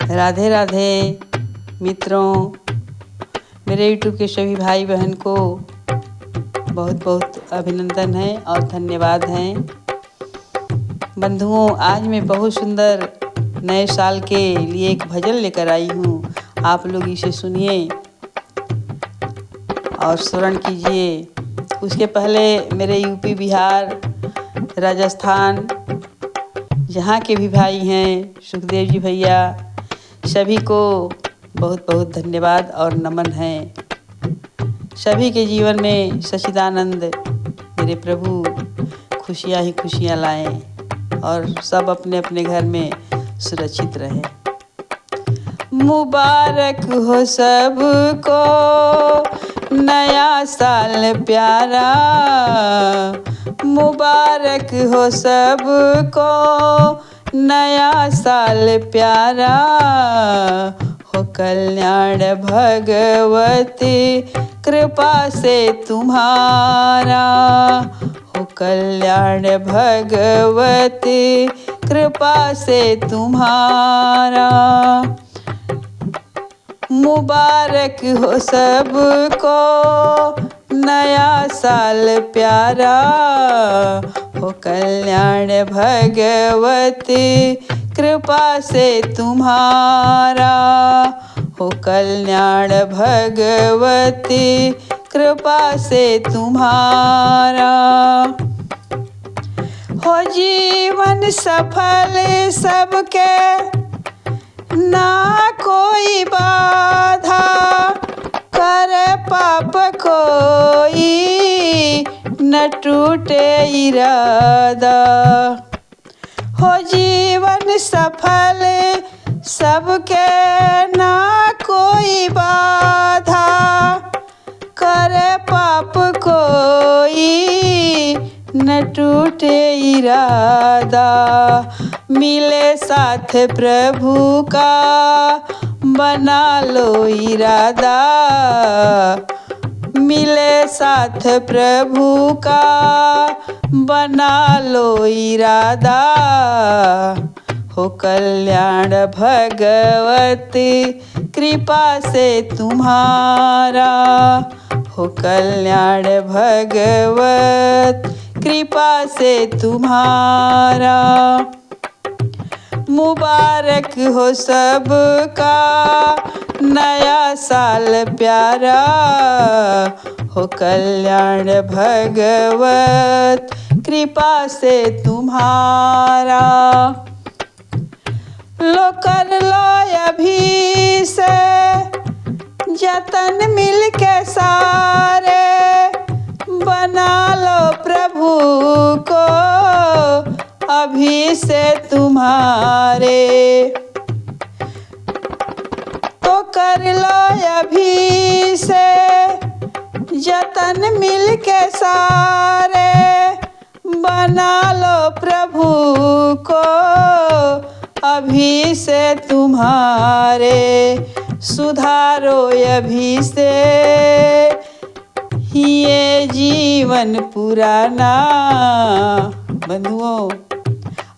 राधे राधे मित्रों, मेरे यूट्यूब के सभी भाई बहन को बहुत बहुत अभिनंदन है और धन्यवाद हैं। बंधुओं, आज मैं बहुत सुंदर नए साल के लिए एक भजन लेकर आई हूँ। आप लोग इसे सुनिए और श्रवण कीजिए। उसके पहले मेरे यूपी, बिहार, राजस्थान जहाँ के भी भाई हैं, सुखदेव जी भैया, सभी को बहुत बहुत धन्यवाद और नमन है। सभी के जीवन में सच्चिदानंद मेरे प्रभु खुशियाँ ही खुशियाँ लाएं और सब अपने अपने घर में सुरक्षित रहें। मुबारक हो सबको नया साल प्यारा, मुबारक हो सबको नया साल प्यारा। हो कल्याण भगवती कृपा से तुम्हारा, हो कल्याण भगवती कृपा से तुम्हारा। मुबारक हो सबको नया साल प्यारा, हो कल्याण भगवती कृपा से तुम्हारा, हो कल्याण भगवती कृपा से तुम्हारा। हो जीवन सफल सबके ना कोई बाधा, करे पाप कोई न टूटे इरादा। हो जीवन सफल सबके ना कोई बाधा, करे पाप कोई न टूटे इरादा। मिले साथ प्रभु का बना लो इरादा, मिले साथ प्रभु का बना लो इरादा। हो कल्याण भगवती कृपा से तुम्हारा, हो कल्याण भगवत कृपा से तुम्हारा। मुबारक हो सबका नया साल प्यारा, हो कल्याण भगवत कृपा से तुम्हारा। लो कर लो अभी से जतन मिल के सारे, बना लो प्रभु को अभी से तुम्हारे। तो कर लो अभी से जतन मिल के सारे, बना लो प्रभु को अभी से तुम्हारे। सुधारो अभी से ये जीवन पुराना। बंधुओं,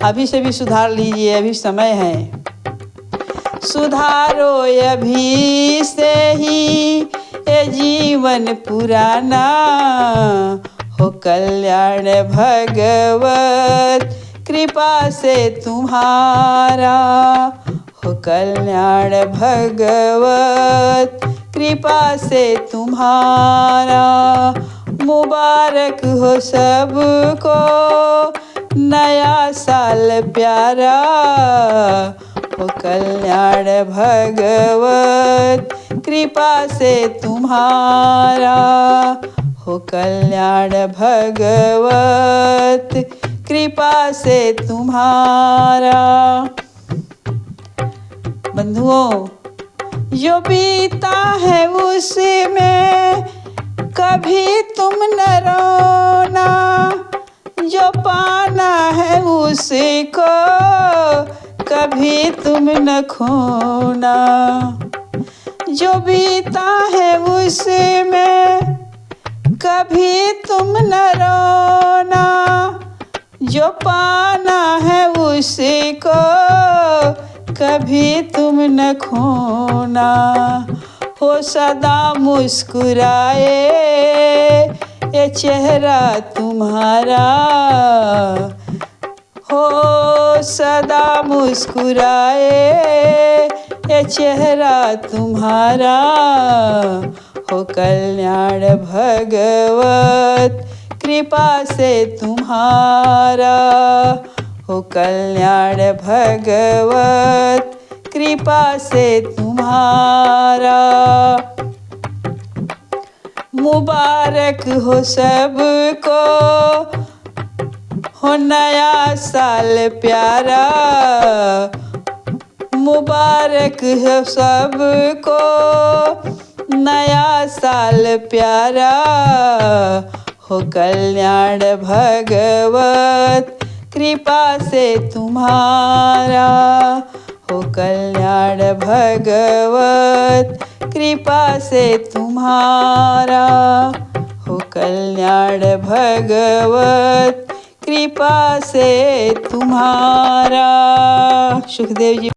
अभी से भी सुधार लीजिए, अभी समय है। सुधारो अभी से ही ये जीवन पुराना, हो कल्याण भगवत कृपा से तुम्हारा, हो कल्याण भगवत कृपा से तुम्हारा। मुबारक हो सबको नया साल प्यारा, हो कल्याण भगवत कृपा से तुम्हारा, हो कल्याण भगवत कृपा से तुम्हारा। बंधुओं, जो बीता है उसमें कभी तुम न रोना, जो पाना है उसको कभी तुम न खोना। जो बीता है उसमें कभी तुम न रोना, जो पाना है उसको कभी तुम न खोना, हो सदा मुस्कुराए ये चेहरा तुम्हारा, हो सदा मुस्कुराए ये चेहरा तुम्हारा, हो कल्याण भगवत कृपा से तुम्हारा, हो कल्याण भगवत कृपा से तुम्हारा। मुबारक हो सबको, हो नया साल प्यारा, मुबारक हो सबको नया साल प्यारा, हो कल्याण भगवत कृपा से तुम्हारा, हो कल्याण भगवत कृपा से तुम्हारा, हो कल्याण भगवत कृपा से तुम्हारा। सुखदेव जी।